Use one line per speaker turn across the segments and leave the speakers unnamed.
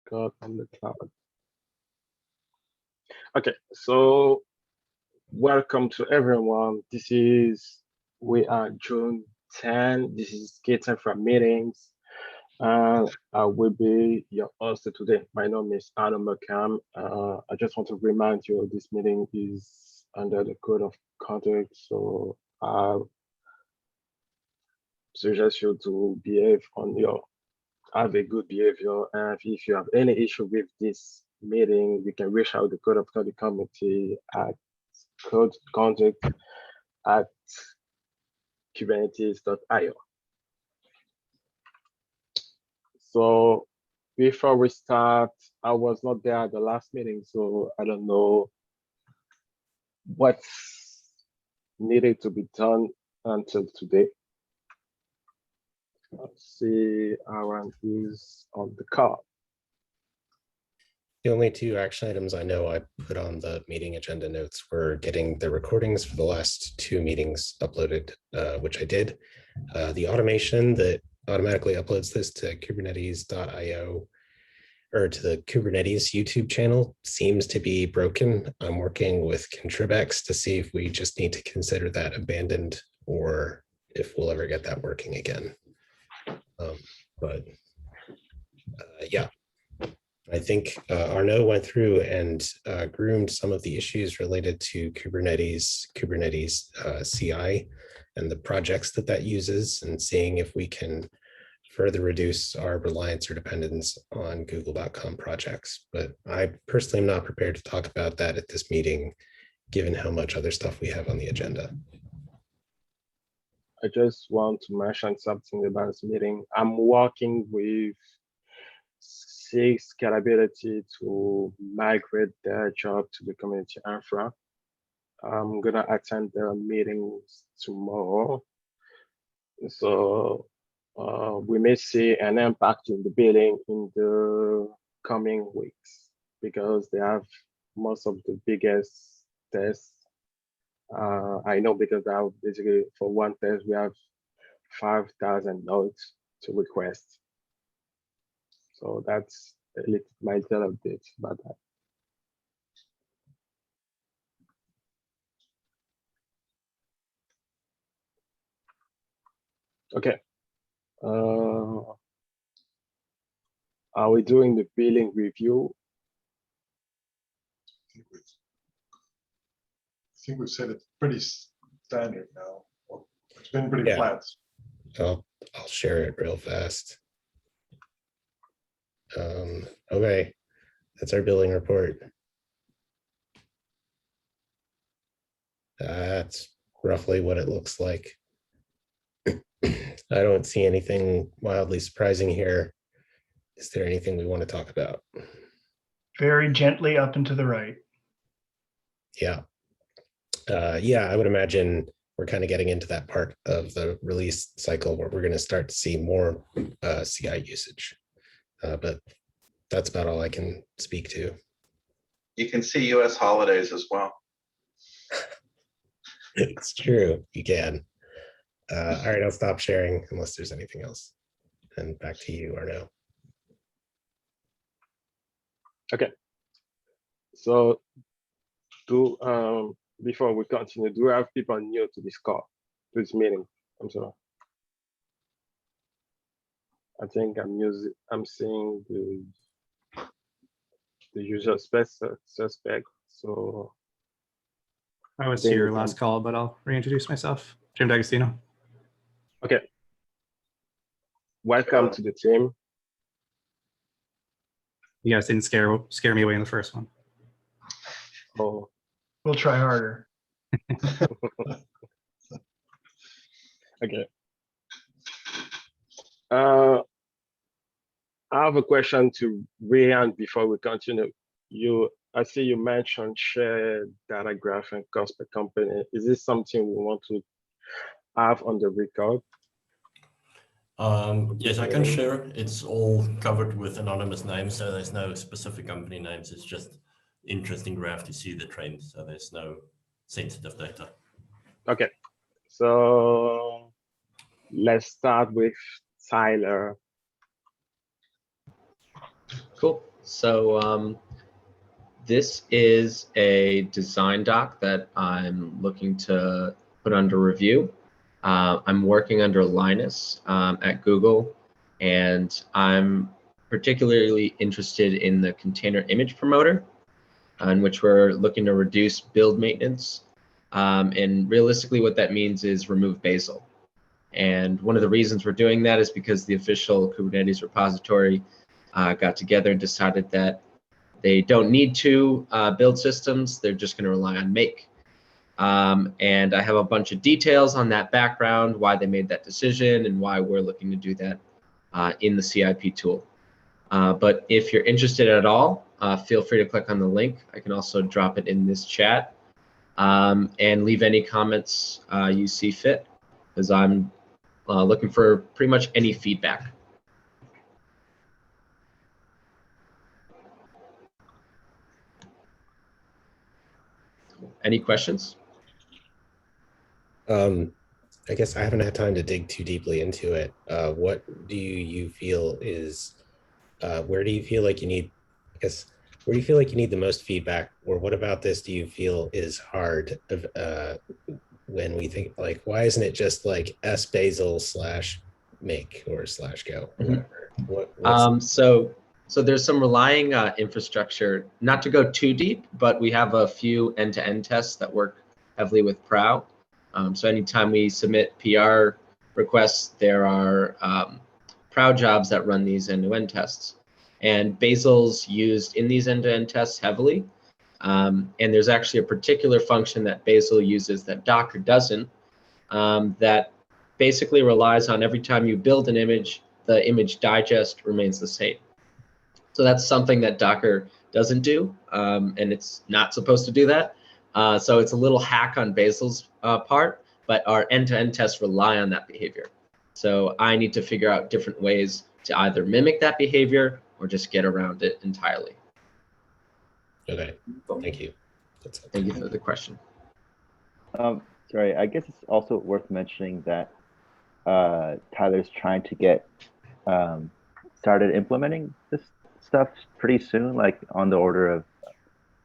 God on the cloud. Okay, so welcome to everyone. We are June 10. This is K8s Infra meetings. And I will be your host today. My name is Adam McCam. I just want to remind you this meeting is under the code of conduct. So I suggest you to have a good behavior. And if you have any issue with this meeting, you can reach out the code of conduct committee at conduct@kubernetes.io. So before we start, I was not there at the last meeting, so I don't know what's needed to be done until today. Let's see, Aaron is on the call.
The only two action items I know I put on the meeting agenda notes were getting the recordings for the last two meetings uploaded, which I did. The automation that automatically uploads this to Kubernetes.io or to the Kubernetes YouTube channel seems to be broken. I'm working with Contribex to see if we just need to consider that abandoned or if we'll ever get that working again. Yeah. I think Arnaud went through and groomed some of the issues related to Kubernetes CI and the projects that uses, and seeing if we can further reduce our reliance or dependence on google.com projects. But I personally am not prepared to talk about that at this meeting, given how much other stuff we have on the agenda.
I just want to mention something about this meeting. I'm working with Scalability to migrate their job to the community infra. I'm gonna attend their meetings tomorrow. So we may see an impact in the billing in the coming weeks because they have most of the biggest tests. I know because now basically for one test, we have 5,000 nodes to request. So that's a little update about that. Okay. Are we doing the billing review?
I think we've said it's pretty standard now. It's been pretty flat.
I'll share it real fast. Okay, that's our billing report. That's roughly what it looks like. I don't see anything wildly surprising here. Is there anything we want to talk about?
Very gently up and to the right.
Yeah. Yeah, I would imagine we're kind of getting into that part of the release cycle where we're going to start to see more CI usage. But that's about all I can speak to.
You can see US holidays as well.
It's true, you can. All right, I'll stop sharing unless there's anything else. And back to you, Arnaud.
Okay. So before we continue, do we have people new to this call, to this meeting? I'm sorry. I think I'm seeing the usual suspect. So
I was here last call, but I'll reintroduce myself. Jim D'Agostino.
Okay. Welcome to the team.
You guys didn't scare me away in the first one.
Oh.
We'll try harder.
Okay. I have a question to Ryan before we continue. I see you mentioned shared data graph and cost per company. Is this something we want to have on the record?
Yes, I can share. It's all covered with anonymous names, so there's no specific company names. It's just interesting graph to see the trends. So there's no sensitive data.
Okay, so let's start with Tyler.
Cool. So this is a design doc that I'm looking to put under review. I'm working under Linus at Google, and I'm particularly interested in the container image promoter, in which we're looking to reduce build maintenance. And realistically, what that means is remove Bazel. And one of the reasons we're doing that is because the official Kubernetes repository got together and decided that they don't need to build systems. They're just going to rely on make. And I have a bunch of details on that background, why they made that decision, and why we're looking to do that in the CIP tool. But if you're interested at all, feel free to click on the link. I can also drop it in this chat, and leave any comments you see fit, because I'm looking for pretty much any feedback. Any questions?
I guess I haven't had time to dig too deeply into it. What do you feel is, where do you feel like you need, I guess, where do you feel like you need the most feedback, or what about this do you feel is hard when we think, like, why isn't it just like sbazel / make or / go, or whatever?
So there's some relying infrastructure, not to go too deep, but we have a few end-to-end tests that work heavily with Prow. So anytime we submit PR requests, there are Prow jobs that run these end-to-end tests. And Bazel's used in these end-to-end tests heavily. And there's actually a particular function that Bazel uses that Docker doesn't, that basically relies on every time you build an image, the image digest remains the same. So that's something that Docker doesn't do, and it's not supposed to do that. So it's a little hack on Bazel's part, but our end-to-end tests rely on that behavior. So I need to figure out different ways to either mimic that behavior or just get around it entirely.
Okay, thank you.
Thank you for the question.
Sorry, I guess it's also worth mentioning that Tyler's trying to get started implementing this stuff pretty soon, like on the order of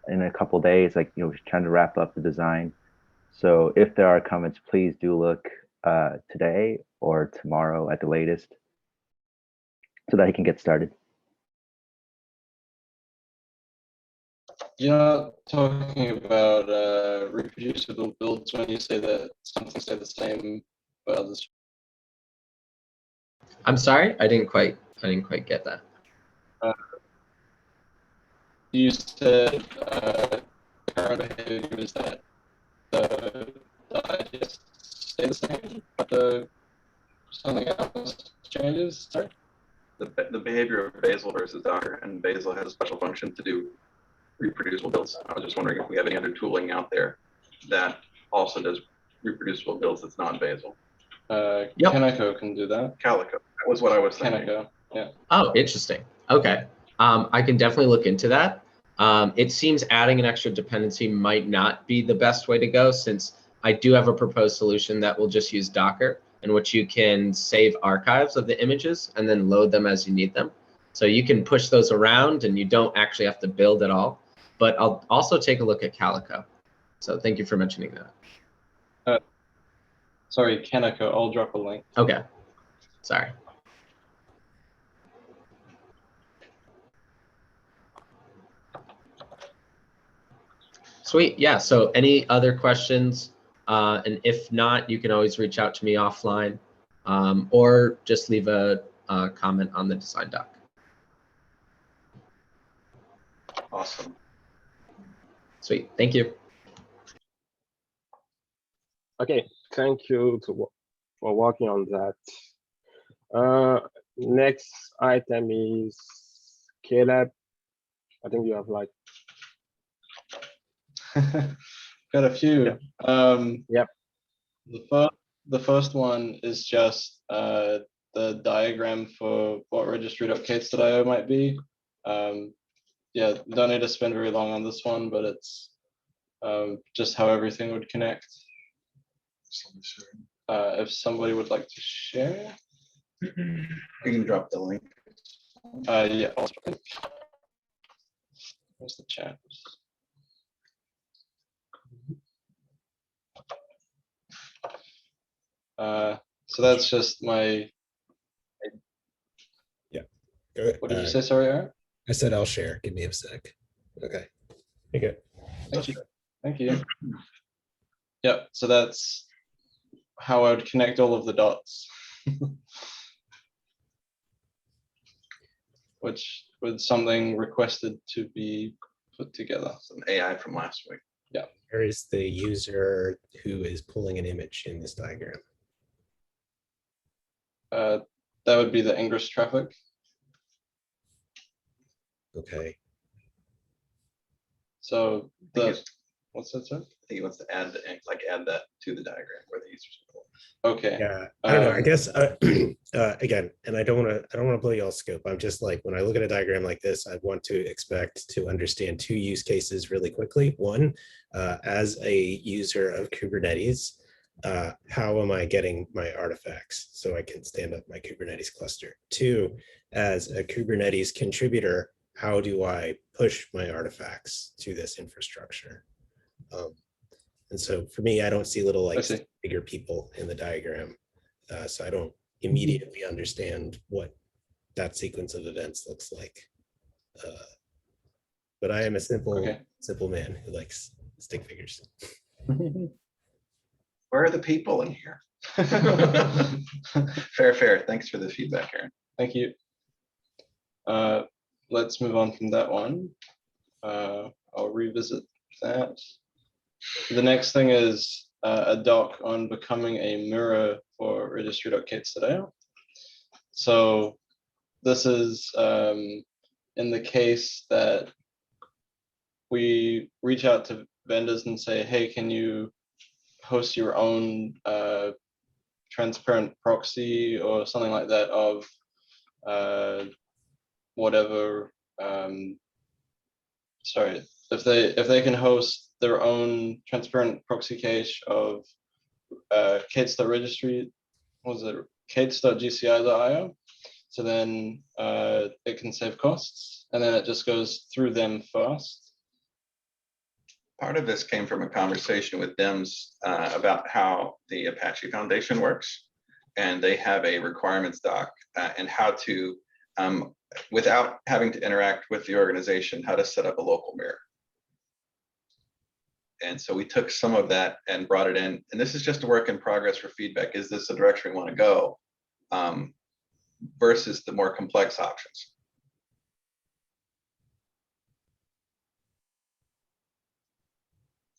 in a couple days, like, you know, trying to wrap up the design. So if there are comments, please do look today or tomorrow at the latest, so that he can get started.
You're not talking about reproducible builds when you say that something stay the same but others.
I'm sorry, I didn't quite get that.
You said current behavior is that the digest stay the same, but something else changes. Sorry.
The behavior of Bazel versus Docker, and Bazel has a special function to do reproducible builds. I was just wondering if we have any other tooling out there that also does reproducible builds that's not Bazel.
Yep.
Canico can do that.
Calico, that was what I was thinking.
Canico, yeah.
Oh, interesting. Okay. I can definitely look into that. It seems adding an extra dependency might not be the best way to go, since I do have a proposed solution that will just use Docker, in which you can save archives of the images and then load them as you need them. So you can push those around and you don't actually have to build at all. But I'll also take a look at Calico. So thank you for mentioning that.
Sorry, Canico, I'll drop a link.
Okay, sorry. Sweet, yeah, so any other questions? And if not, you can always reach out to me offline, or just leave a comment on the design doc.
Awesome.
Sweet, thank you.
Okay, thank you for working on that. Next item is Caleb. I think you have like
Got a few.
Yep.
The first one is just the diagram for what registry.k8s.io might be. Yeah, don't need to spend very long on this one, but it's just how everything would connect. If somebody would like to share,
You can drop the link.
yeah. Where's the chat? So that's just my, what did you say? Sorry, Aaron?
I said I'll share. Give me a sec. Okay. Okay.
Thank you. Thank you. Yep. So that's how I would connect all of the dots. Which was something requested to be put together.
Some AI from last week.
Yeah.
Where is the user who is pulling an image in this diagram?
That would be the Ingress traffic.
Okay.
So the, what's that, sir?
I think he wants to add that to the diagram where the users are.
Okay.
Yeah, I don't know. I guess again, and I don't want to blow y'all's scope. I'm just like, when I look at a diagram like this, I want to expect to understand two use cases really quickly. One, as a user of Kubernetes, how am I getting my artifacts so I can stand up my Kubernetes cluster? Two, as a Kubernetes contributor, how do I push my artifacts to this infrastructure? And so for me, I don't see little like bigger people in the diagram. So I don't immediately understand what that sequence of events looks like. But I am a simple man who likes stick figures.
Where are the people in here? Fair. Thanks for the feedback, Aaron.
Thank you. Let's move on from that one. I'll revisit that. The next thing is a doc on becoming a mirror for registry.k8s. So this is in the case that we reach out to vendors and say, hey, can you host your own transparent proxy or something like that of whatever, sorry, if they can host their own transparent proxy cache of k8s.registry, what was it, k8s.gci.io, so then it can save costs, and then it just goes through them first.
Part of this came from a conversation with DEMS about how the Apache Foundation works, and they have a requirements doc and how to, without having to interact with the organization, how to set up a local mirror. And so we took some of that and brought it in. And this is just a work in progress for feedback. Is this the direction we want to go versus the more complex options?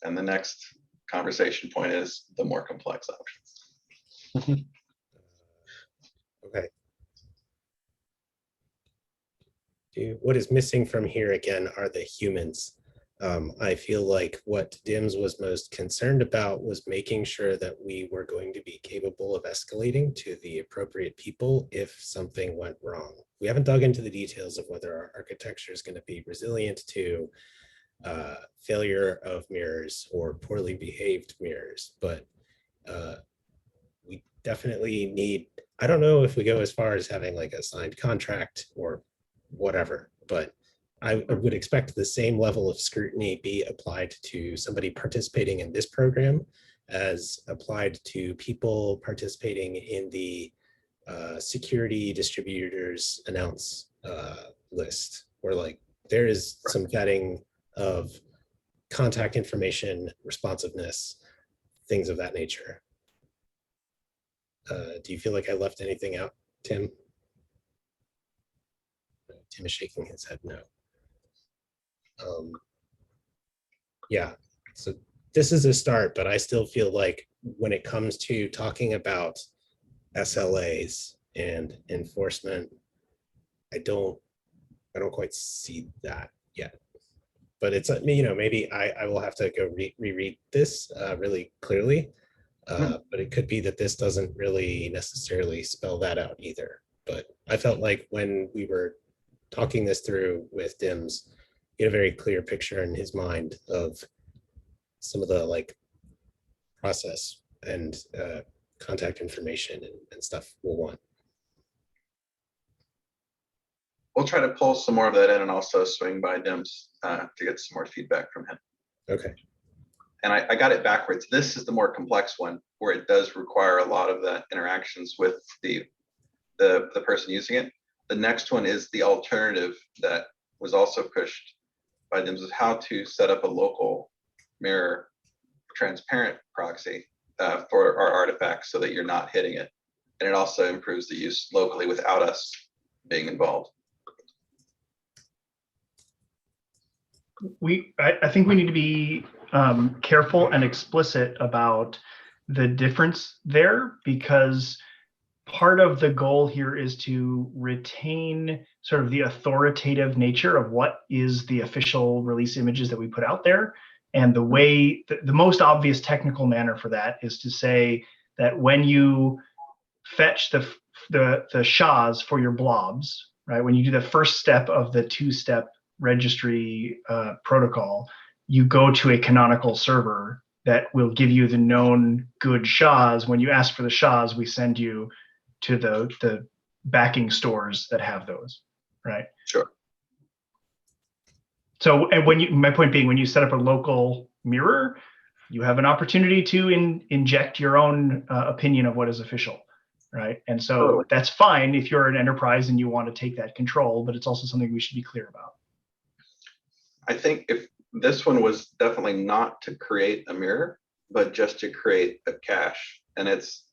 And the next conversation point is the more complex options.
Okay. What is missing from here again are the humans. I feel like what DIMS was most concerned about was making sure that we were going to be capable of escalating to the appropriate people if something went wrong. We haven't dug into the details of whether our architecture is going to be resilient to failure of mirrors or poorly behaved mirrors, but we definitely need, I don't know if we go as far as having like a signed contract or whatever, but I would expect the same level of scrutiny be applied to somebody participating in this program as applied to people participating in the security distributors announce list, where like there is some vetting of contact information, responsiveness, things of that nature. Do you feel like I left anything out, Tim? Tim is shaking his head no. Yeah, so this is a start, but I still feel like when it comes to talking about SLAs and enforcement, I don't quite see that yet. But it's, you know, maybe I will have to go reread this really clearly. But it could be that this doesn't really necessarily spell that out either. But I felt like when we were talking this through with DIMS, he had a very clear picture in his mind of some of the like process and contact information and stuff we'll want.
we'll try to pull some more of that in and also swing by Dims to get some more feedback from him.
Okay.
And I got it backwards. This is the more complex one where it does require a lot of the interactions with the person using it. The next one is the alternative that was also pushed by Dims, is how to set up a local mirror transparent proxy for our artifacts so that you're not hitting it. And it also improves the use locally without us being involved.
I think we need to be careful and explicit about the difference there, because part of the goal here is to retain sort of the authoritative nature of what is the official release images that we put out there. And the way, the most obvious technical manner for that is to say that when you fetch the SHAs for your blobs, right, when you do the first step of the two-step registry protocol, you go to a canonical server that will give you the known good SHAs. When you ask for the SHAs, we send you to the backing stores that have those, right?
Sure.
So, and my point being, when you set up a local mirror, you have an opportunity to inject your own opinion of what is official, right? And so
Totally.
that's fine if you're an enterprise and you want to take that control, but it's also something we should be clear about.
I think if this one was definitely not to create a mirror, but just to create a cache, and it's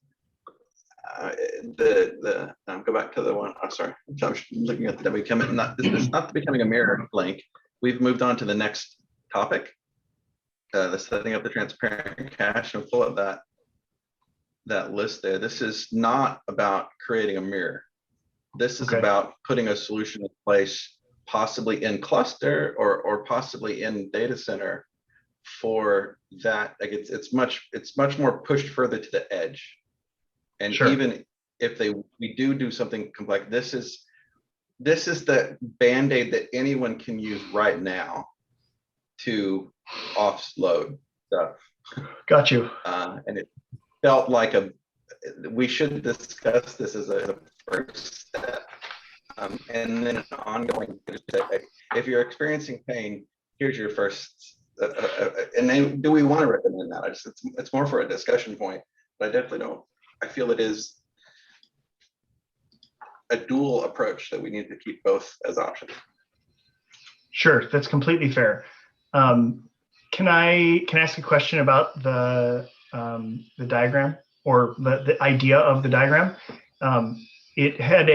go back to the one. I'm sorry, I'm looking at the becoming not. It's not the becoming a mirror link. We've moved on to the next topic, the setting up the transparent cache, and pull up that list there. This is not about creating a mirror. This is about putting a solution in place, possibly in cluster or possibly in data center for that. Like it's much more pushed further to the edge. And even if we do something complex, this is the Band-Aid that anyone can use right now to offload stuff.
Got you.
And it felt like we should discuss this as a first step. And then an ongoing, if you're experiencing pain, here's your first, and then do we want to recommend that? It's more for a discussion point, but I definitely don't. I feel it is a dual approach that we need to keep both as options.
Sure, that's completely fair. Can I ask a question about the diagram, or the idea of the diagram? It had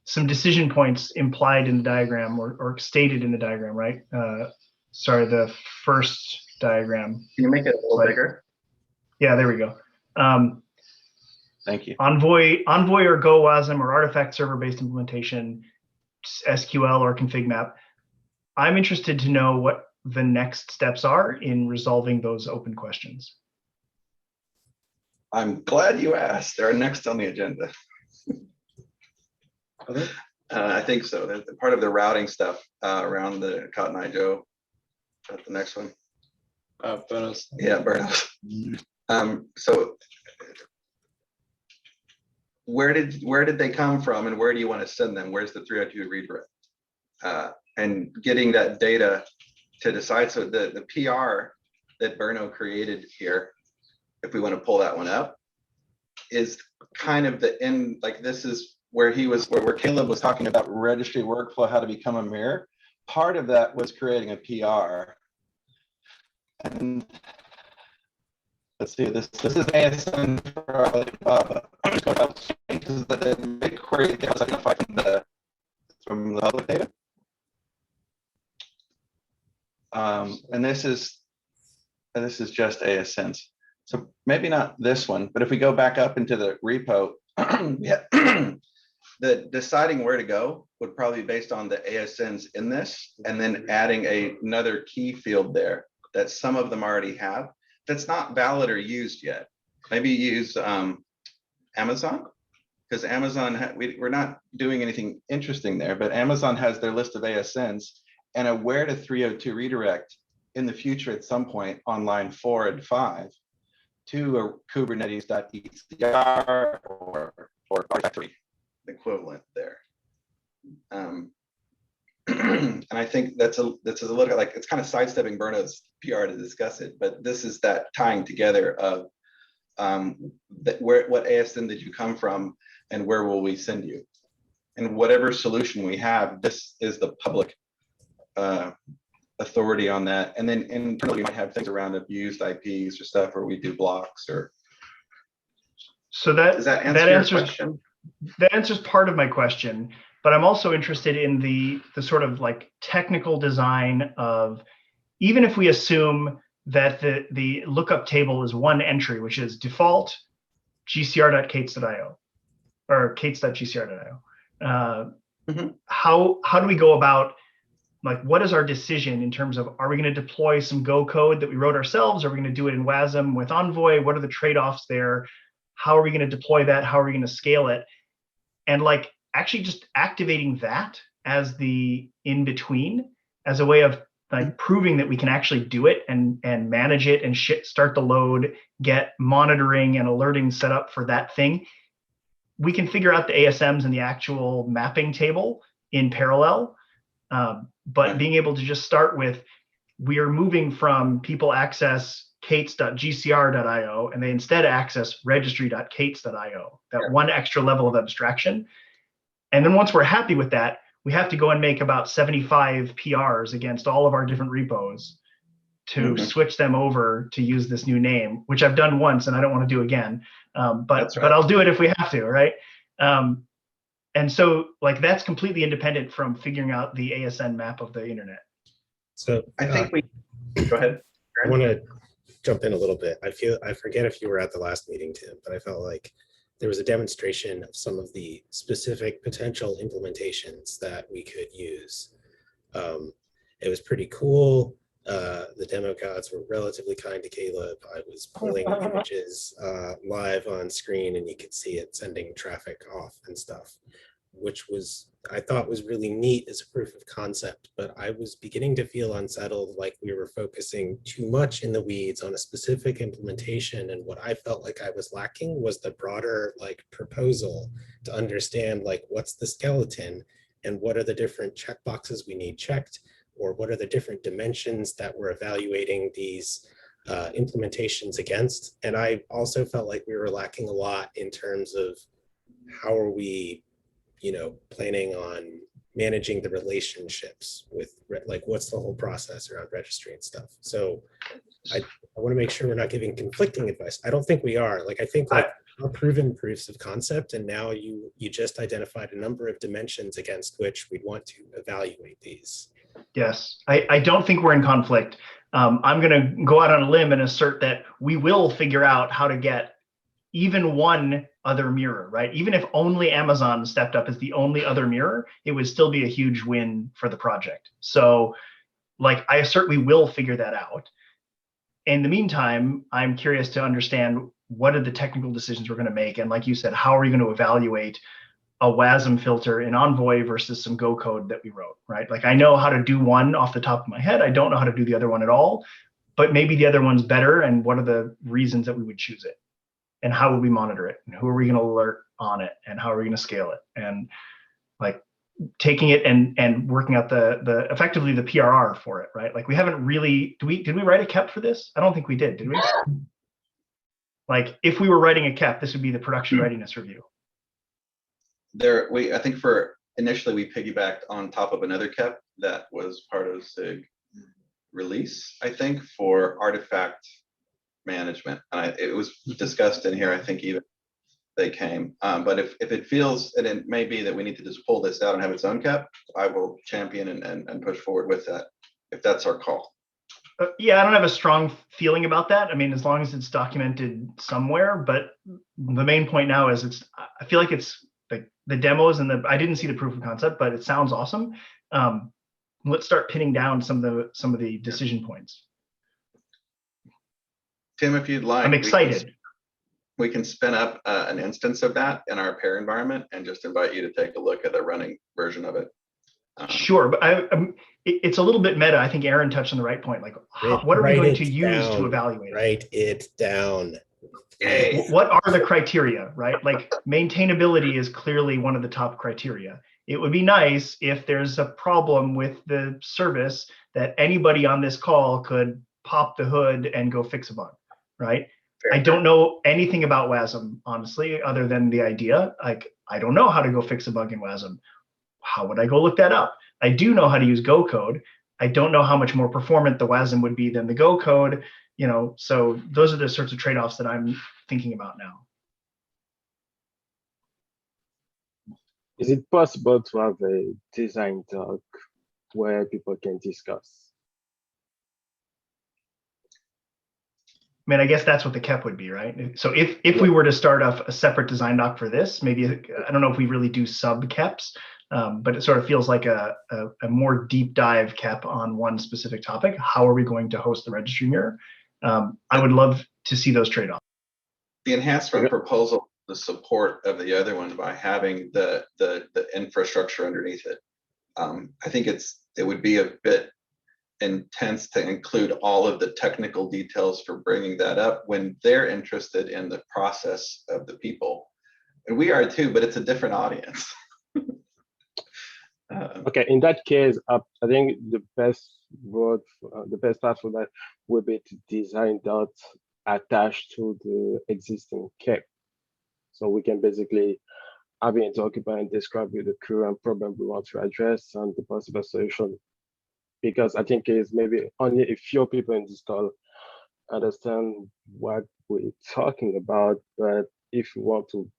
some decision points implied in the diagram, or stated in the diagram, right? Sorry, the first diagram.
Can you make it a little bigger?
Yeah, there we go.
Thank you.
Envoy or Go WASM or artifact server-based implementation, SQL or config map. I'm interested to know what the next steps are in resolving those open questions.
I'm glad you asked. They're next on the agenda. I think so. They're part of the routing stuff around the Cotton Eye Joe. The next one.
Bonus.
Yeah, Burnos. So where did they come from, and where do you want to send them? Where's the 302 redirect? And getting that data to decide. So the PR that Berno created here, if we want to pull that one up, is kind of the end. Like this is where where Caleb was talking about registry workflow, how to become a mirror. Part of that was creating a PR. And let's see, this is ASN for Alibaba. I'm just going to change the BigQuery that was identified from the public data. And this is just ASNs. So maybe not this one, but if we go back up into the repo, yeah, the deciding where to go would probably be based on the ASNs in this, and then adding another key field there that some of them already have that's not valid or used yet. Maybe use Amazon, because Amazon, we're not doing anything interesting there, but Amazon has their list of ASNs and a where to 302 redirect in the future at some point on line 4 and 5 to a Kubernetes.ecr or factory equivalent there. And I think that's a little like, it's kind of sidestepping Berno's PR to discuss it, but this is that tying together of what ASN did you come from and where will we send you? And whatever solution we have, this is the public authority on that. And then internally we might have things around abused IPs or stuff where we do blocks or.
So that,
does that answer your question?
That answers part of my question, but I'm also interested in the sort of like technical design of, even if we assume that the lookup table is one entry, which is default gcr.k8s.io or k8s.gcr.io. How do we go about, like, what is our decision in terms of, are we going to deploy some Go code that we wrote ourselves? Are we going to do it in WASM with Envoy? What are the trade-offs there? How are we going to deploy that? How are we going to scale it? And like actually just activating that as the in-between as a way of like proving that we can actually do it and manage it and start the load, get monitoring and alerting set up for that thing. We can figure out the ASMs and the actual mapping table in parallel. But being able to just start with, we are moving from people access k8s.gcr.io and they instead access registry.k8s.io, that one extra level of abstraction. And then once we're happy with that, we have to go and make about 75 PRs against all of our different repos to switch them over to use this new name, which I've done once and I don't want to do again. But I'll do it if we have to, right? And so like that's completely independent from figuring out the ASN map of the internet.
So
I think go ahead.
I want to jump in a little bit. I forget if you were at the last meeting, Tim, but I felt like there was a demonstration of some of the specific potential implementations that we could use. It was pretty cool. The demo gods were relatively kind to Caleb. I was pulling images live on screen and you could see it sending traffic off and stuff, which I thought was really neat as a proof of concept, but I was beginning to feel unsettled, like we were focusing too much in the weeds on a specific implementation. And what I felt like I was lacking was the broader like proposal to understand like what's the skeleton and what are the different checkboxes we need checked, or what are the different dimensions that we're evaluating these implementations against. And I also felt like we were lacking a lot in terms of how are we planning on managing the relationships with, like, what's the whole process around registry and stuff. So I want to make sure we're not giving conflicting advice. I don't think we are. Like, I think like our proven proofs of concept, and now you just identified a number of dimensions against which we'd want to evaluate these.
Yes, I don't think we're in conflict. I'm going to go out on a limb and assert that we will figure out how to get even one other mirror, right? Even if only Amazon stepped up as the only other mirror, it would still be a huge win for the project. So like, I assert we will figure that out. In the meantime, I'm curious to understand what are the technical decisions we're going to make. And like you said, how are we going to evaluate a WASM filter in Envoy versus some Go code that we wrote, right? Like, I know how to do one off the top of my head. I don't know how to do the other one at all, but maybe the other one's better. And what are the reasons that we would choose it? And how would we monitor it? And who are we going to alert on it? And how are we going to scale it? And like taking it and working out the effectively the PRR for it, right? Like, we haven't really, did we write a KEP for this? I don't think we did we? Like, if we were writing a KEP, this would be the production readiness review.
I think for initially we piggybacked on top of another KEP that was part of SIG release, I think, for artifact management. And it was discussed in here, I think even they came. But if it feels, and it may be that we need to just pull this out and have its own KEP, I will champion and push forward with that, if that's our call.
Yeah, I don't have a strong feeling about that. I mean, as long as it's documented somewhere, but the main point now is I feel like it's like the demos and I didn't see the proof of concept, but it sounds awesome. Let's start pinning down some of the decision points.
Tim, if you'd like,
I'm excited.
We can spin up an instance of that in our pair environment and just invite you to take a look at the running version of it.
Sure, but it's a little bit meta. I think Aaron touched on the right point. Like, what are we going to use to evaluate it?
Write it down.
What are the criteria, right? Like, maintainability is clearly one of the top criteria. It would be nice if there's a problem with the service that anybody on this call could pop the hood and go fix a bug, right? I don't know anything about WASM, honestly, other than the idea. Like, I don't know how to go fix a bug in WASM. How would I go look that up? I do know how to use Go code. I don't know how much more performant the WASM would be than the Go code, you know, so those are the sorts of trade-offs that I'm thinking about now.
Is it possible to have a design doc where people can discuss?
I mean, I guess that's what the KEP would be, right? So if we were to start off a separate design doc for this, maybe, I don't know if we really do sub KEPs, but it sort of feels like a more deep dive KEP on one specific topic. How are we going to host the registry mirror? I would love to see those trade-offs.
The enhancement proposal, the support of the other one by having the infrastructure underneath it. I think it would be a bit intense to include all of the technical details for bringing that up when they're interested in the process of the people. And we are too, but it's a different audience.
Okay, in that case, I think the best path for that would be to design that attached to the existing KEP. So we can basically have a document and describe the current problem we want to address and the possible solution. Because I think it's maybe only a few people in this call understand what we're talking about, but if you want to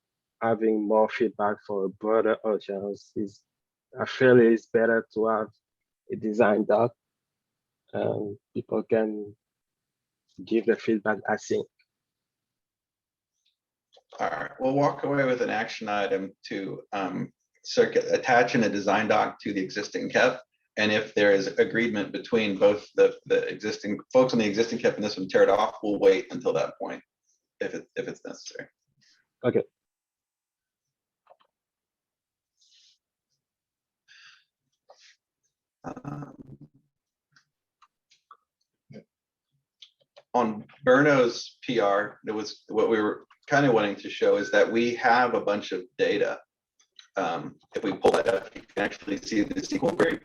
having more feedback for a broader audience, I feel it's better to have a design doc and people can give the feedback I think.
All right, we'll walk away with an action item to attaching a design doc to the existing KEP. And if there is agreement between both the existing folks on the existing KEP and this one, tear it off, we'll wait until that point if it's necessary.
Okay.
On Berno's PR, it was what we were kind of wanting to show is that we have a bunch of data. If we pull that up, you can actually see the SQL query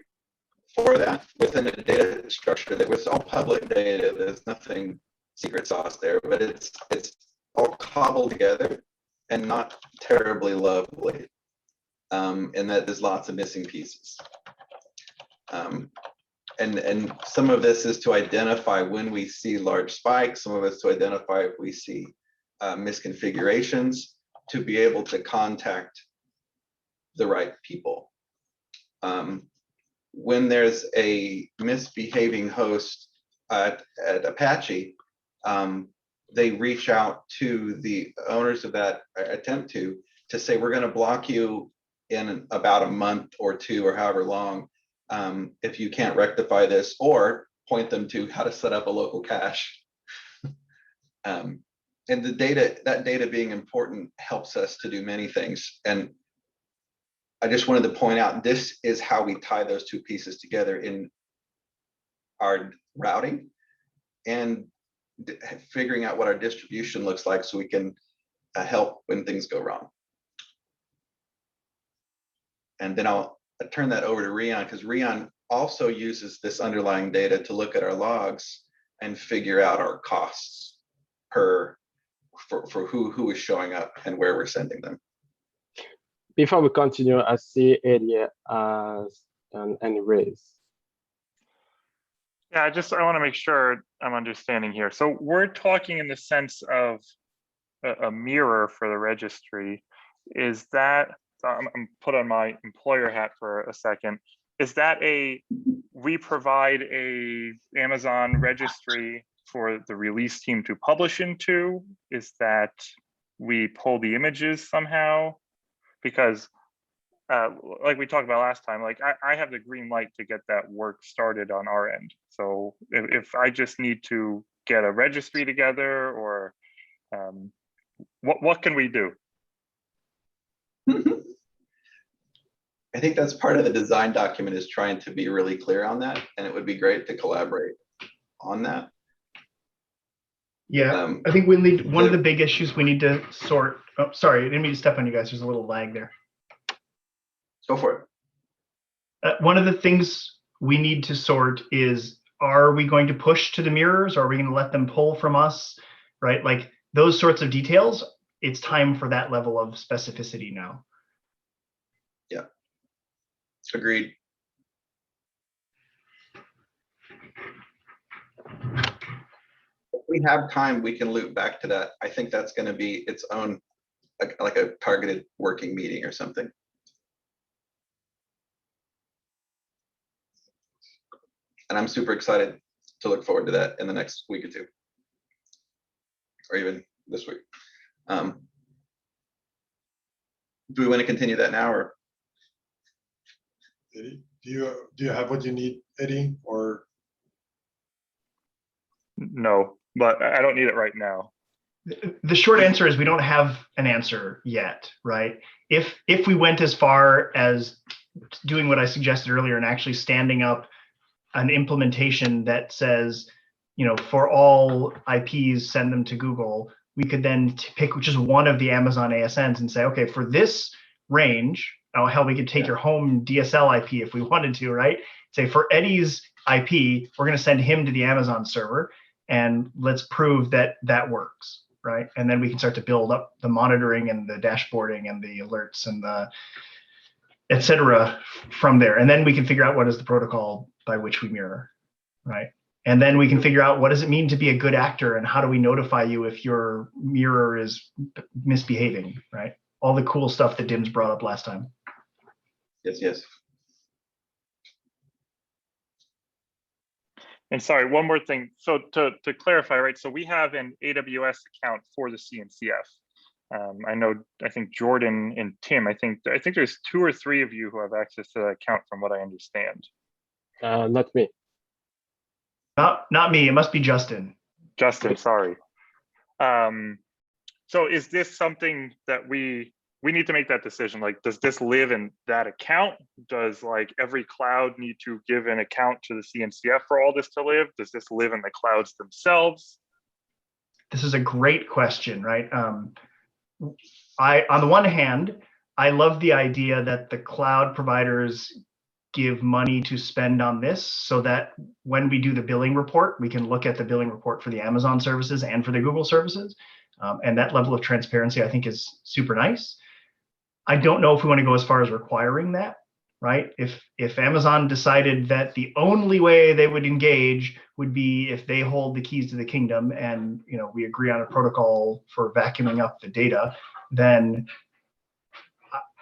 for that within a data structure that was all public data. There's nothing secret sauce there, but it's all cobbled together and not terribly lovely. And that there's lots of missing pieces. And some of this is to identify when we see large spikes, some of it's to identify if we see misconfigurations, to be able to contact the right people. When there's a misbehaving host at Apache, they reach out to the owners of that attempt to say, we're going to block you in about a month or two or however long if you can't rectify this, or point them to how to set up a local cache. And that data being important helps us to do many things. And I just wanted to point out, this is how we tie those two pieces together in our routing and figuring out what our distribution looks like so we can help when things go wrong. And then I'll turn that over to Rian, because Rian also uses this underlying data to look at our logs and figure out our costs for who is showing up and where we're sending them.
Before we continue, I see Eddie as an raise.
Yeah, I want to make sure I'm understanding here. So we're talking in the sense of a mirror for the registry. Is that, I'm put on my employer hat for a second. Is that we provide a Amazon registry for the release team to publish into? Is that we pull the images somehow? Because like we talked about last time, like I have the green light to get that work started on our end. So if I just need to get a registry together, or what can we do?
I think that's part of the design document, is trying to be really clear on that, and it would be great to collaborate on that.
Yeah, I think we need, one of the big issues we need to sort. Oh, sorry, I didn't mean to step on you guys. There's a little lag there.
Go for it.
One of the things we need to sort is, are we going to push to the mirrors? Or are we going to let them pull from us? Right? Like those sorts of details, it's time for that level of specificity now.
Yeah. Agreed. If we have time, we can loop back to that. I think that's going to be its own, like a targeted working meeting or something. And I'm super excited to look forward to that in the next week or two, or even this week. Do we want to continue that now, or?
Eddie, do you have what you need, Eddie, or?
No, but I don't need it right now.
The short answer is we don't have an answer yet, right? If we went as far as doing what I suggested earlier and actually standing up an implementation that says, you know, for all IPs, send them to Google, we could then pick just one of the Amazon ASNs and say, okay, for this range, oh hell, we could take your home DSL IP if we wanted to, right? Say for Eddie's IP, we're going to send him to the Amazon server, and let's prove that that works, right? And then we can start to build up the monitoring and the dashboarding and the alerts and the et cetera from there. And then we can figure out what is the protocol by which we mirror, right? And then we can figure out what does it mean to be a good actor, and how do we notify you if your mirror is misbehaving, right? All the cool stuff that Dim's brought up last time.
Yes, yes.
And sorry, one more thing. So to clarify, right? So we have an AWS account for the CNCF. I think Jordan and Tim, I think there's 2 or 3 of you who have access to that account from what I understand.
Not me.
Not me, it must be Justin.
Justin, sorry. So is this something that we need to make that decision? Like, does this live in that account? Does like every cloud need to give an account to the CNCF for all this to live? Does this live in the clouds themselves?
This is a great question, right? On the one hand, I love the idea that the cloud providers give money to spend on this, so that when we do the billing report, we can look at the billing report for the Amazon services and for the Google services. And that level of transparency, I think, is super nice. I don't know if we want to go as far as requiring that, right? If Amazon decided that the only way they would engage would be if they hold the keys to the kingdom, and we agree on a protocol for vacuuming up the data, then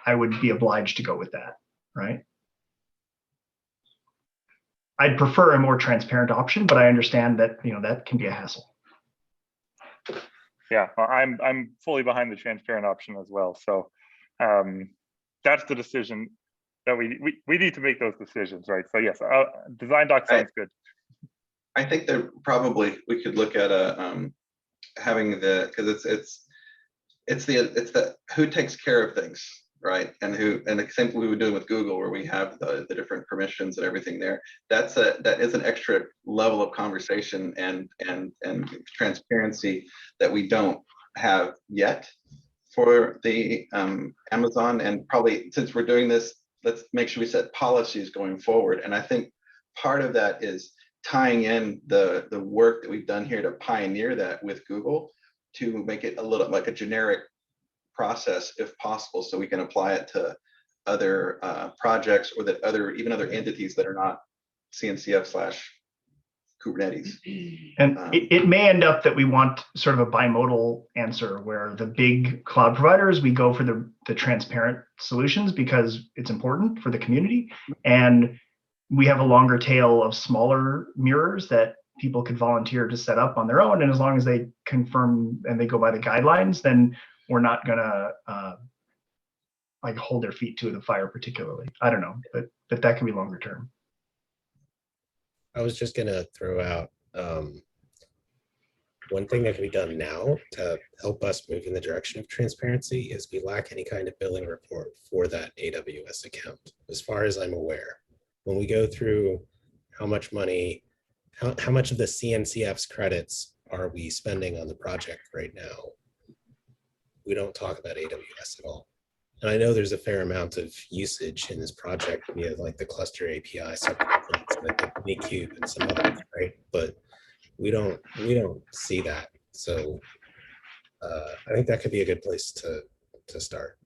I would be obliged to go with that, right? I'd prefer a more transparent option, but I understand that that can be a hassle.
Yeah, I'm fully behind the transparent option as well. So that's the decision that we need to make those decisions, right? So yes, design doc sounds good.
I think that probably we could look at having because it's the who takes care of things, right? And the same thing we were doing with Google, where we have the different permissions and everything there. That is an extra level of conversation and transparency that we don't have yet for the Amazon. And probably, since we're doing this, let's make sure we set policies going forward. And I think part of that is tying in the work that we've done here to pioneer that with Google, to make it a little like a generic process if possible, so we can apply it to other projects, or that even other entities that are not CNCF / Kubernetes.
And it may end up that we want sort of a bimodal answer, where the big cloud providers, we go for the transparent solutions because it's important for the community, and we have a longer tail of smaller mirrors that people could volunteer to set up on their own. And as long as they confirm and they go by the guidelines, then we're not gonna like hold their feet to the fire particularly. I don't know, but that can be longer term.
I was just gonna throw out one thing that can be done now to help us move in the direction of transparency is we lack any kind of billing report for that AWS account. As far as I'm aware, when we go through how much money, how much of the CNCF's credits are we spending on the project right now, we don't talk about AWS at all. And I know there's a fair amount of usage in this project via like the cluster API, Cube and some others, right? But we don't see that. So I think that could be a good place to start.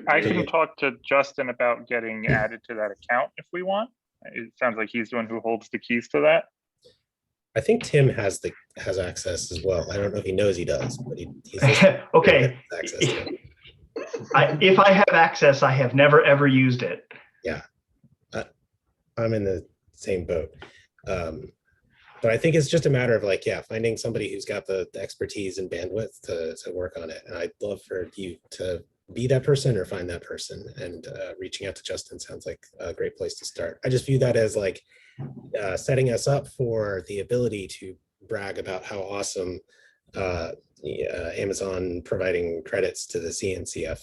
I can talk to Justin about getting added to that account if we want. It sounds like he's the one who holds the keys to that.
I think Tim has access as well. I don't know if he knows he does, but he's
okay.
Access to it.
If I have access, I have never ever used it.
Yeah, I'm in the same boat. But I think it's just a matter of like, yeah, finding somebody who's got the expertise and bandwidth to work on it. And I'd love for you to be that person or find that person. And reaching out to Justin sounds like a great place to start. I just view that as like setting us up for the ability to brag about how awesome Amazon providing credits to the CNCF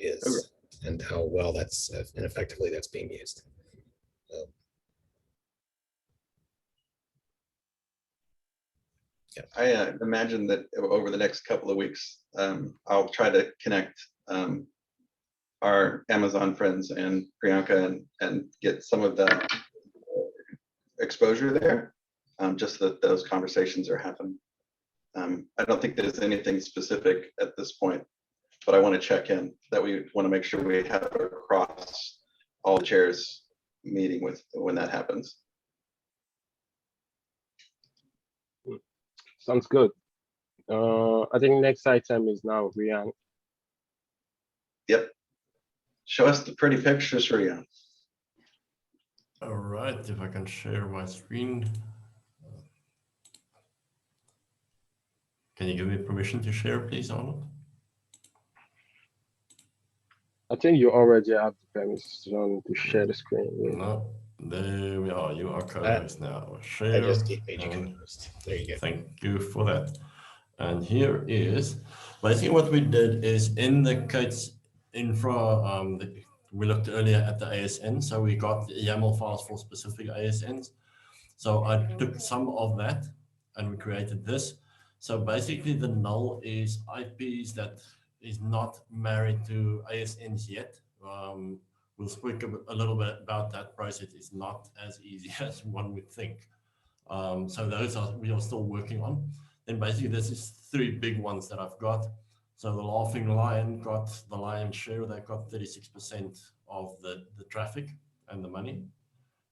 is, and how well that's and effectively that's being used. So, yeah.
I imagine that over the next couple of weeks, I'll try to connect our Amazon friends and Priyanka and get some of that exposure there, just so that those conversations are happening. I don't think there's anything specific at this point, but I want to check in that we want to make sure we have across all the chairs meeting with when that happens.
Sounds good. I think next item is now Rian.
Yep. Show us the pretty pictures, Rian.
All right, if I can share my screen. Can you give me permission to share, please, Arnold?
I think you already have the permission to share the screen.
No, there we are. You are co-host now. Share.
I just made you co-host. There you go.
Thank you for that. And here is basically what we did is in the K8s Infra, we looked earlier at the ASN, so we got the YAML files for specific ASNs. So I took some of that and we created this. So basically the null is IPs that is not married to ASNs yet. We'll speak a little bit about that process. It's not as easy as one would think. So those we are still working on. Then basically this is three big ones that I've got. So the Laughing Lion got the lion's share. They got 36% of the traffic and the money,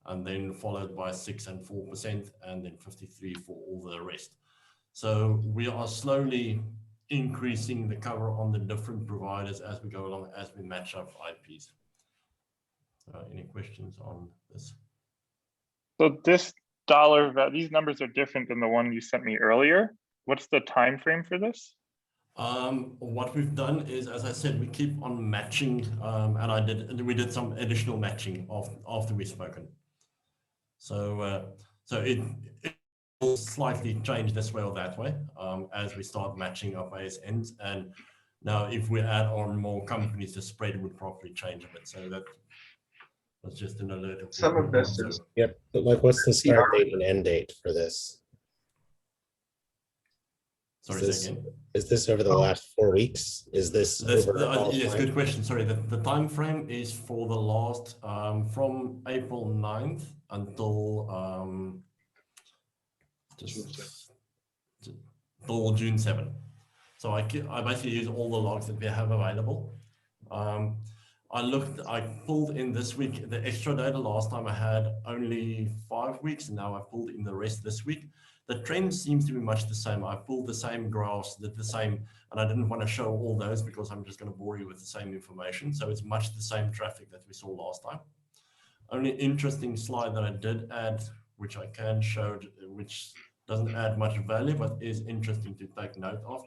and then followed by 6 and 4%, and then 53 for all the rest. So we are slowly increasing the cover on the different providers as we go along, as we match up IPs. Any questions on this?
So these numbers are different than the one you sent me earlier. What's the time frame for this?
What we've done is, as I said, we keep on matching, and we did some additional matching after we've spoken. So it will slightly change this way or that way as we start matching up ASNs. And now if we add on more companies, the spread would probably change a bit. So that was just an alert.
Some of this is,
yep. But like, what's the start date and end date for this?
Sorry,
is this over the last 4 weeks? Is this over
yes, good question. Sorry, the time frame is for the last from April 9th until till June 7th. So I basically use all the logs that we have available. I pulled in this week the extra data. Last time I had only 5 weeks, and now I pulled in the rest this week. The trend seems to be much the same. I pulled the same graphs, did the same, and I didn't want to show all those because I'm just going to bore you with the same information. So it's much the same traffic that we saw last time. Only interesting slide that I did add, which I can show, which doesn't add much value, but is interesting to take note of.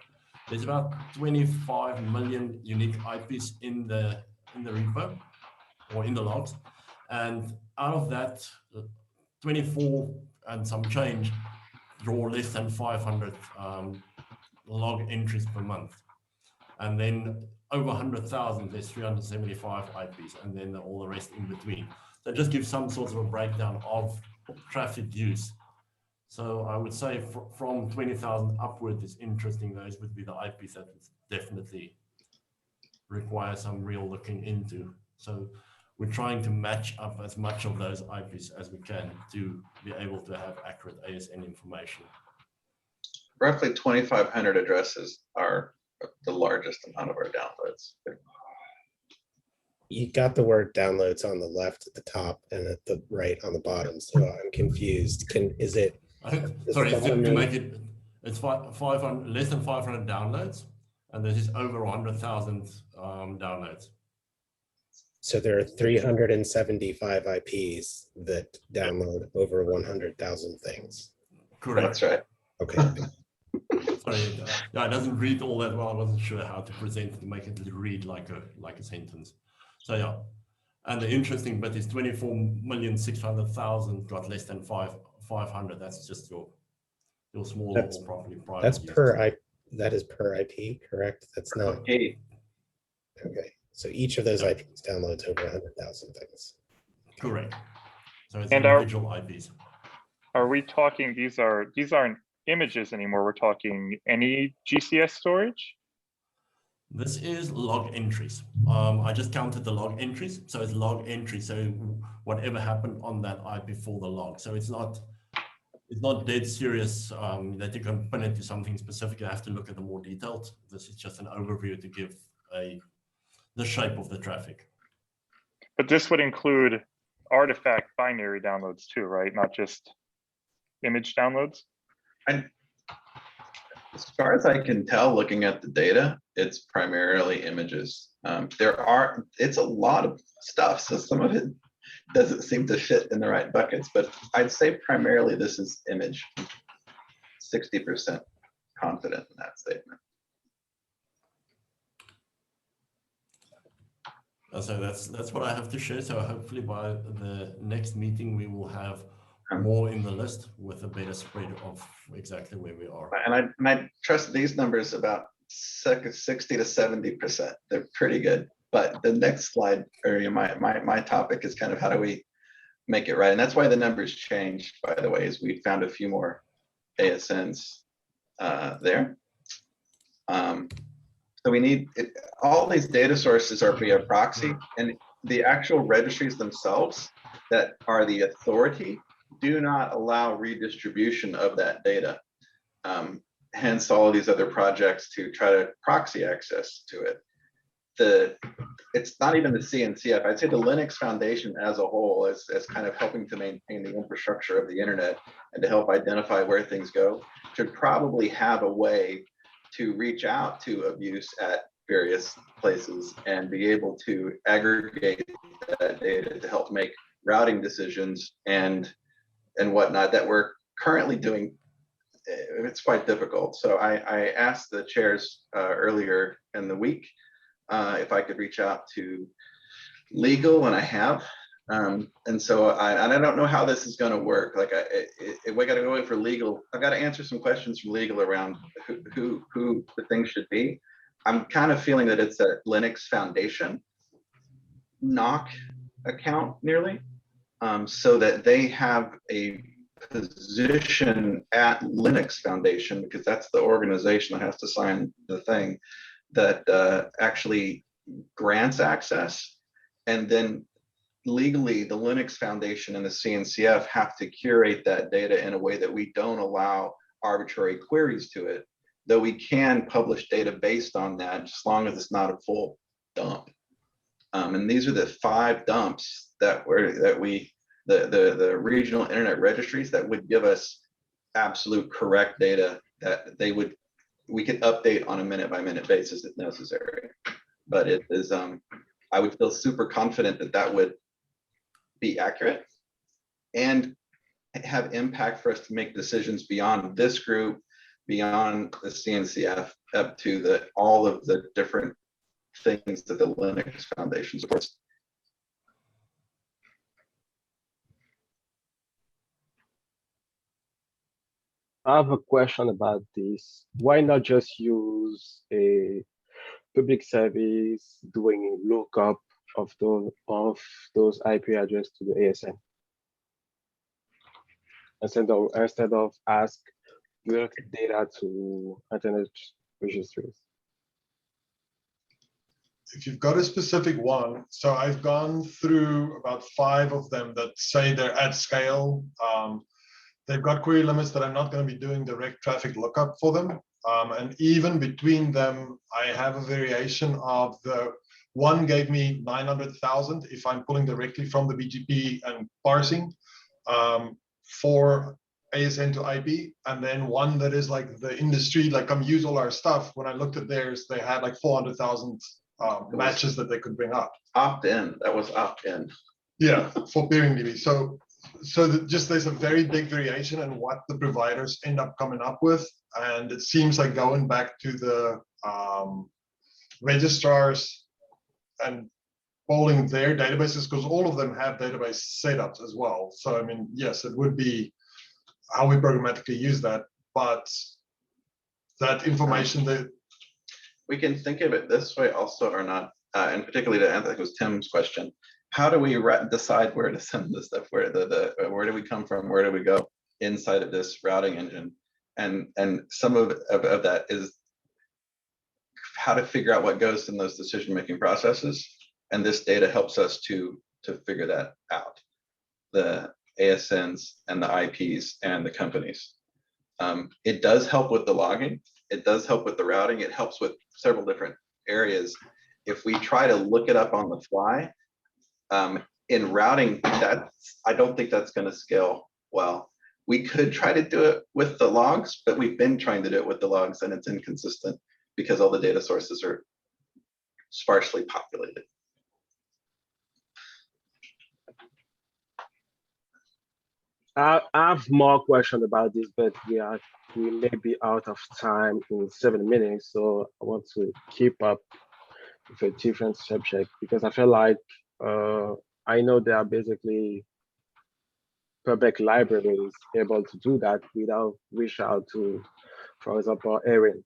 There's about 25 million unique IPs in the repo or in the logs, and out of that, 24 and some change draw less than 500 log entries per month, and then over 100,000 there's 375 IPs, and then all the rest in between. So just give some sort of a breakdown of traffic use. So I would say from 20,000 upward is interesting. Those would be the IPs that would definitely require some real looking into. So we're trying to match up as much of those IPs as we can to be able to have accurate ASN information.
Roughly 2,500 addresses are the largest amount of our downloads.
You got the word downloads on the left at the top and at the right on the bottom, so I'm confused. Is it?
Sorry, to make it, it's 500, less than 500 downloads, and this is over 100,000 downloads.
So there are 375 IPs that download over 100,000 things.
Correct.
That's right.
Okay.
Sorry, yeah, it doesn't read all that well. I wasn't sure how to present it to make it read like a sentence. So yeah, and the interesting bit is 24,600,000 got less than 500. That's just your small
That's,
local property private.
That's
users.
per IP. That is per IP, correct? That's not.
Okay.
Okay. So each of those IPs downloads over 100,000 things.
Correct. So it's
And
individual IPs.
Are we talking, these aren't images anymore, we're talking any GCS storage?
This is log entries. I just counted the log entries. So it's log entry. So whatever happened on that IP for the log. So it's not dead serious that you can pin it to something specific. You have to look at the more detailed. This is just an overview to give the shape of the traffic.
But this would include artifact binary downloads too, right? Not just image downloads?
And as far as I can tell, looking at the data, it's primarily images. It's a lot of stuff, so some of it doesn't seem to fit in the right buckets, but I'd say primarily this is image. 60% confident in that statement.
So that's what I have to share. So hopefully by the next meeting, we will have more in the list with a better spread of exactly where we are.
And I trust these numbers about 60 to 70%. They're pretty good. But the next slide, or my topic is kind of how do we make it right? And that's why the numbers changed, by the way, is we found a few more ASNs there. So we need all these data sources are via proxy, and the actual registries themselves that are the authority do not allow redistribution of that data. Hence all of these other projects to try to proxy access to it. It's not even the CNCF. I'd say the Linux Foundation as a whole is kind of helping to maintain the infrastructure of the internet and to help identify where things go, should probably have a way to reach out to abuse at various places and be able to aggregate that data to help make routing decisions and whatnot that we're currently doing. It's quite difficult. So I asked the chairs earlier in the week if I could reach out to legal, and I have. And so I don't know how this is going to work. Like if we got to go in for legal, I've got to answer some questions from legal around who the thing should be. I'm kind of feeling that it's a Linux Foundation knock account nearly, so that they have a position at Linux Foundation, because that's the organization that has to sign the thing that actually grants access, and then legally the Linux Foundation and the CNCF have to curate that data in a way that we don't allow arbitrary queries to it, though we can publish data based on that as long as it's not a full dump. And these are the 5 dumps the regional internet registries that would give us absolute correct data that we could update on a minute-by-minute basis if necessary. But it is, I would feel super confident that that would be accurate and have impact for us to make decisions beyond this group, beyond the CNCF, up to all of the different things that the Linux Foundation supports.
I have a question about this. Why not just use a public service doing a lookup of those IP addresses to the ASN instead of ask direct data to internet registries?
if you've got a specific one, so I've gone through about 5 of them that say they're at scale. They've got query limits that I'm not going to be doing direct traffic lookup for them. And even between them, I have a variation of the one gave me 900,000 if I'm pulling directly from the BGP and parsing for ASN to IP, and then one that is like the industry, like come use all our stuff. When I looked at theirs, they had like 400,000 matches that they could bring up.
Opt-in, that was opt-in.
Yeah, for peering DB. So just there's a very big variation in what the providers end up coming up with. And it seems like going back to the registrars and polling their databases, because all of them have database setups as well. So, I mean, yes, it would be how we programmatically use that, but that information that
we can think of it this way also or not, and particularly to, I think it was Tim's question, how do we decide where to send this stuff? Where do we come from? Where do we go inside of this routing engine? And some of that is how to figure out what goes in those decision-making processes. And this data helps us to figure that out. The ASNs and the IPs and the companies. It does help with the logging. It does help with the routing. It helps with several different areas. If we try to look it up on the fly, in routing, I don't think that's going to scale well. We could try to do it with the logs, but we've been trying to do it with the logs and it's inconsistent because all the data sources are sparsely populated.
I have more questions about this, but we may be out of time in 7 minutes, so I want to keep up with a different subject because I feel like I know there are basically public libraries able to do that without reach out to, for example, Erin.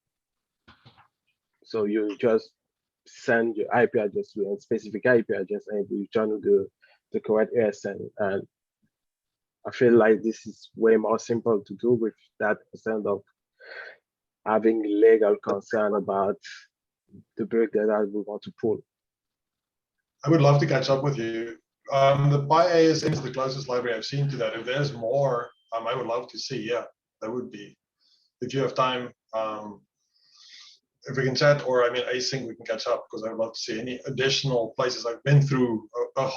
So you just send your IP address to a specific IP address and you return the correct ASN. And I feel like this is way more simple to do with that instead of having legal concern about the big data we want to pull.
I would love to catch up with you. The PyASN is the closest library I've seen to that. If there's more, I would love to see. Yeah, that would be. If you have time, if we can chat, or I mean async, we can catch up because I would love to see any additional places. I've been through a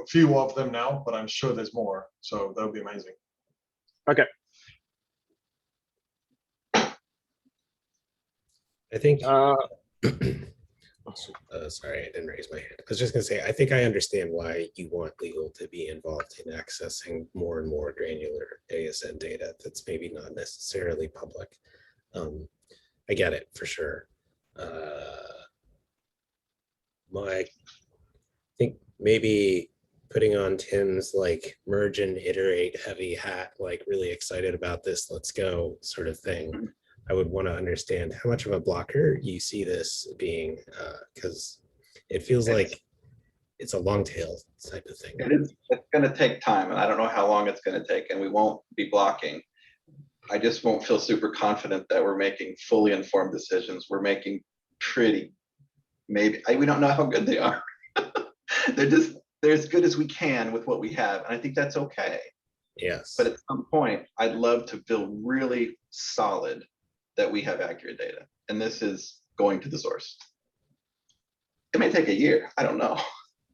few of them now, but I'm sure there's more. So that would be amazing.
Okay.
I think. Sorry, I didn't raise my hand. I was just going to say, I think I understand why you want legal to be involved in accessing more and more granular ASN data that's maybe not necessarily public. I get it for sure. I think maybe putting on Tim's like merge and iterate heavy hat, like really excited about this, let's go sort of thing. I would want to understand how much of a blocker you see this being, because it feels like it's a long tail type of thing.
It's going to take time, and I don't know how long it's going to take, and we won't be blocking. I just won't feel super confident that we're making fully informed decisions. We're making pretty, we don't know how good they are. They're as good as we can with what we have, and I think that's okay.
Yes.
But at some point, I'd love to feel really solid that we have accurate data, and this is going to the source. It may take a year, I don't know,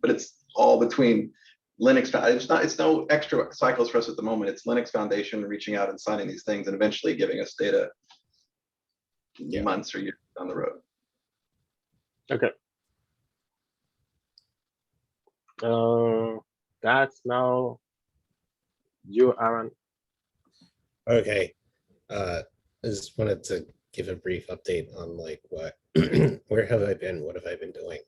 but it's all between Linux. It's no extra cycles for us at the moment. It's Linux Foundation reaching out and signing these things and eventually giving us data months or years down the road.
Okay. That's now you, Aaron.
Okay. I just wanted to give a brief update on like what, where have I been? What have I been doing?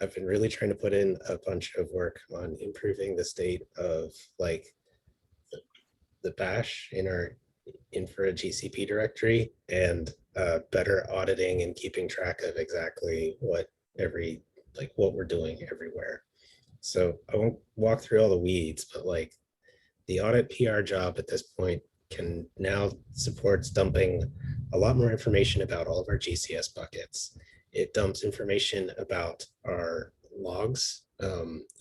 I've been really trying to put in a bunch of work on improving the state of like the bash in our infra GCP directory and better auditing and keeping track of exactly what we're doing everywhere. So I won't walk through all the weeds, but like the audit PR job at this point can now supports dumping a lot more information about all of our GCS buckets. it dumps information about our logs,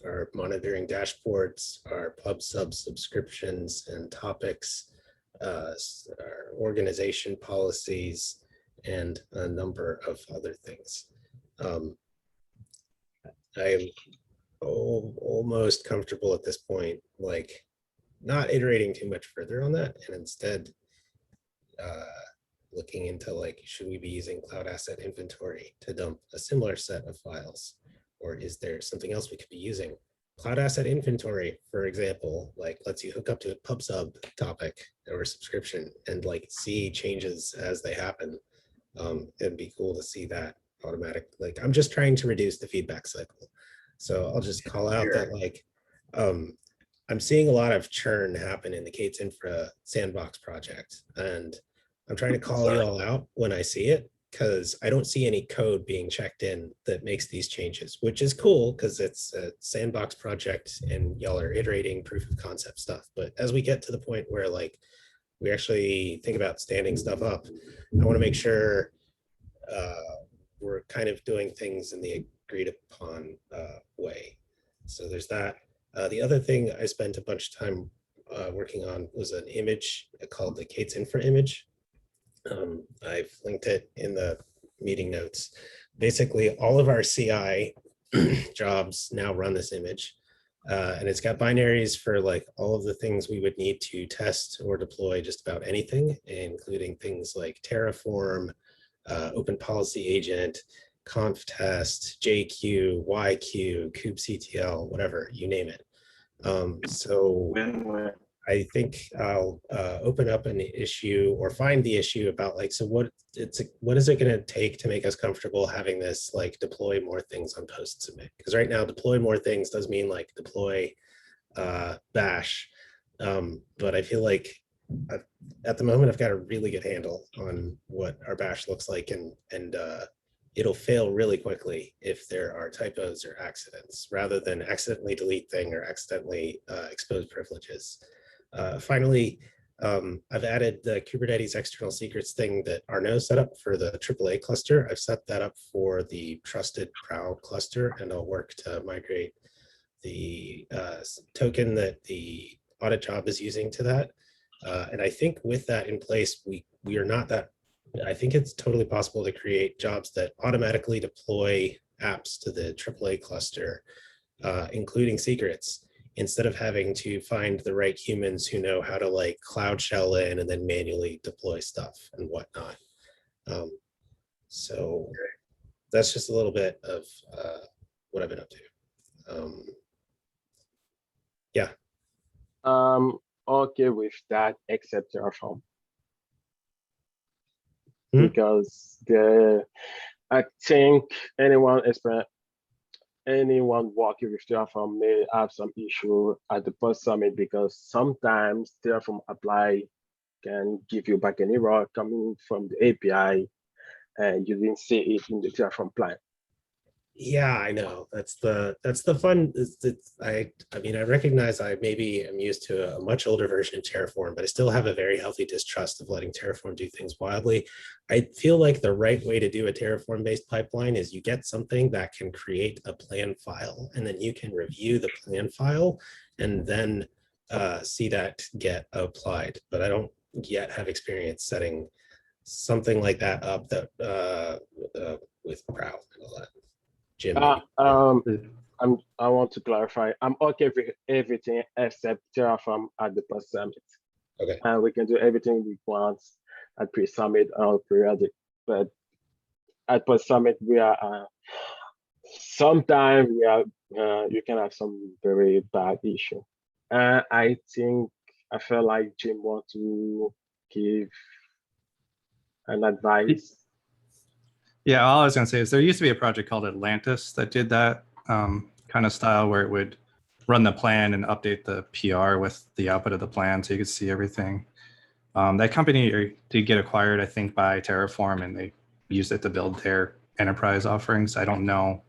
our monitoring dashboards, our pub sub subscriptions and topics, our organization policies, and a number of other things. I am almost comfortable at this point, like not iterating too much further on that, and instead looking into like, should we be using Cloud Asset Inventory to dump a similar set of files? Or is there something else we could be using? Cloud Asset Inventory, for example, like lets you hook up to a pub sub topic or subscription and like see changes as they happen. It'd be cool to see that automatic. Like, I'm just trying to reduce the feedback cycle. So I'll just call out that like, I'm seeing a lot of churn happen in the K8s Infra sandbox project. And I'm trying to call you all out when I see it, because I don't see any code being checked in that makes these changes, which is cool because it's a sandbox project and y'all are iterating proof of concept stuff. But as we get to the point where like we actually think about standing stuff up, I want to make sure we're kind of doing things in the agreed upon way. So there's that. The other thing I spent a bunch of time working on was an image called the K8s Infra image. I've linked it in the meeting notes. Basically, all of our CI jobs now run this image. And it's got binaries for like all of the things we would need to test or deploy just about anything, including things like Terraform, Open Policy Agent, conf test, JQ, YQ, kubectl, whatever, you name it. So I think I'll open up an issue or find the issue about like, so what is it going to take to make us comfortable having this like deploy more things on post submit? Because right now deploy more things does mean like deploy bash. But I feel like at the moment I've got a really good handle on what our bash looks like, and it'll fail really quickly if there are typos or accidents, rather than accidentally delete thing or accidentally expose privileges. Finally, I've added the Kubernetes external secrets thing that Arnaud set up for the AAA cluster. I've set that up for the trusted Prow cluster, and I'll work to migrate the token that the audit job is using to that. And I think with that in place, we are not that, I think it's totally possible to create jobs that automatically deploy apps to the AAA cluster, including secrets, instead of having to find the right humans who know how to like cloud shell in and then manually deploy stuff and whatnot. So that's just a little bit of what I've been up to. Yeah.
Okay with that, except Terraform. Because I think anyone working with Terraform may have some issue at the post summit, because sometimes Terraform apply can give you back an error coming from the API and you didn't see it in the Terraform plan.
Yeah, I know. That's the fun. I mean, I recognize I maybe am used to a much older version of Terraform, but I still have a very healthy distrust of letting Terraform do things wildly. I feel like the right way to do a Terraform-based pipeline is you get something that can create a plan file, and then you can review the plan file and then see that get applied. But I don't yet have experience setting something like that up that with Prow and all that. Jim,
I want to clarify. I'm okay with everything except Terraform at the post summit.
Okay.
And we can do everything we want at pre-summit or periodic. But at post summit, we are sometimes you can have some very bad issue. I think I feel like Jim wants to give an advice.
Yeah, all I was going to say is there used to be a project called Atlantis that did that kind of style, where it would run the plan and update the PR with the output of the plan so you could see everything. That company did get acquired, I think, by Terraform, and they used it to build their enterprise offerings. I don't know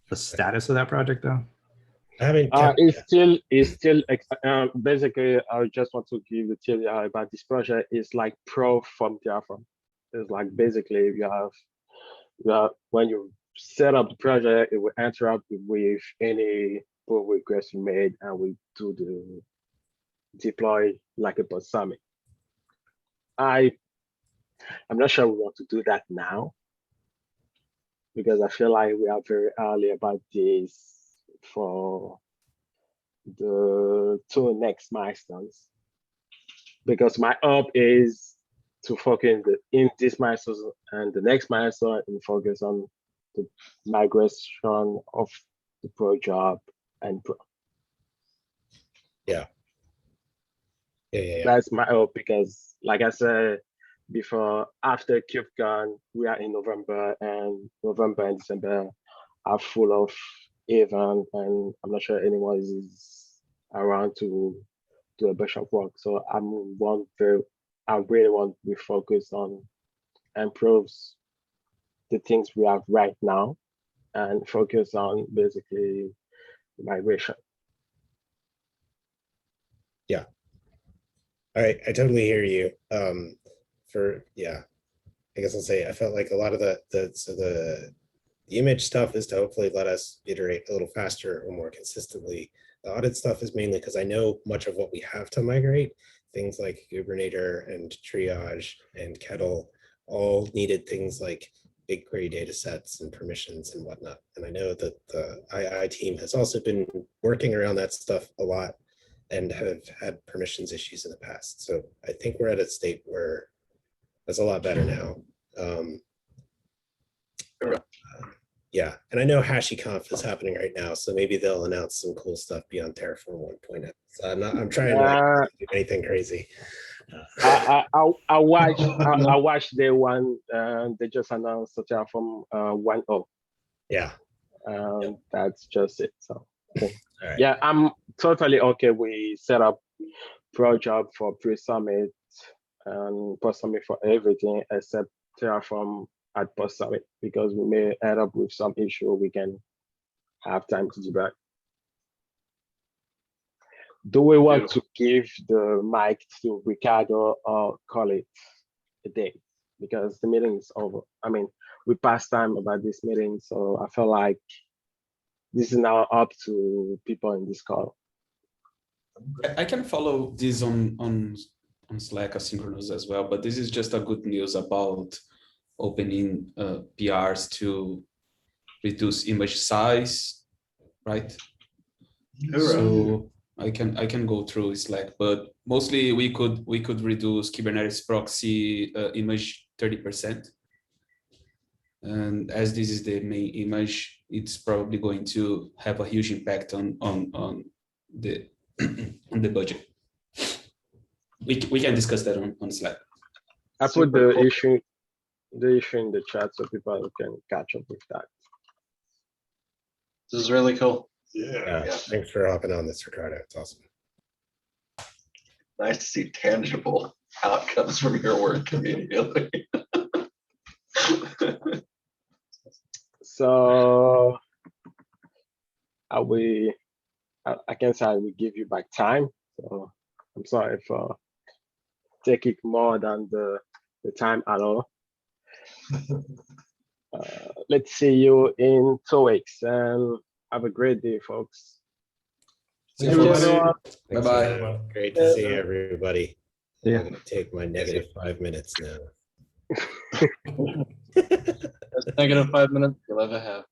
the status of that project, though.
It's still basically, I just want to give the theory about this project. It's like Pro from Terraform. It's like basically you have when you set up the project, it will interrupt with any pull request you made, and we do the deploy like a post summit. I'm not sure we want to do that now, because I feel like we are very early about this for the 2 next milestones. Because my hope is to focus in this milestone and the next milestone and focus on the migration of the pro job and pro.
Yeah.
That's my hope, because like I said before, after KubeCon, we are in November, and November and December are full of events, and I'm not sure anyone is around to do a bunch of work. So I really want to focus on improves the things we have right now and focus on basically migration.
Yeah. All right, I totally hear you. I guess I'll say I felt like a lot of the image stuff is to hopefully let us iterate a little faster or more consistently. The audit stuff is mainly because I know much of what we have to migrate, things like Kubernetes and triage and Kettle, all needed things like BigQuery data sets and permissions and whatnot. And I know that the II team has also been working around that stuff a lot and have had permissions issues in the past. So I think we're at a state where that's a lot better now. Yeah, and I know HashiConf is happening right now, so maybe they'll announce some cool stuff beyond Terraform 1.0. So I'm trying to do anything crazy.
I watched the one they just announced the Terraform 1.0.
Yeah.
That's just it. So okay.
All right.
Yeah, I'm totally okay. We set up pro job for pre-summit and post-summit for everything except Terraform at post-summit, because we may end up with some issue we can have time to debug. Do we want to give the mic to Ricardo or call it a day? Because the meeting is over. I mean, we passed time about this meeting, so I feel like this is now up to people in this call.
I can follow this on Slack asynchronous as well, but this is just a good news about opening PRs to reduce image size, right? So I can go through Slack, but mostly we could reduce Kubernetes proxy image 30%. And as this is the main image, it's probably going to have a huge impact on the on the budget. We can discuss that on Slack.
I put the issue in the chat so people can catch up with that.
This is really cool.
Yeah. Thanks for hopping on this, Ricardo. It's awesome.
Nice to see tangible outcomes from your work immediately.
So I can say I will give you back time. So I'm sorry for taking more than the time at all. Let's see you in 2 weeks, and have a great day, folks.
Thank you, everyone.
Bye-bye.
Great to see everybody.
Yeah.
I'm gonna take my negative 5 minutes now.
Negative 5 minutes you'll ever have.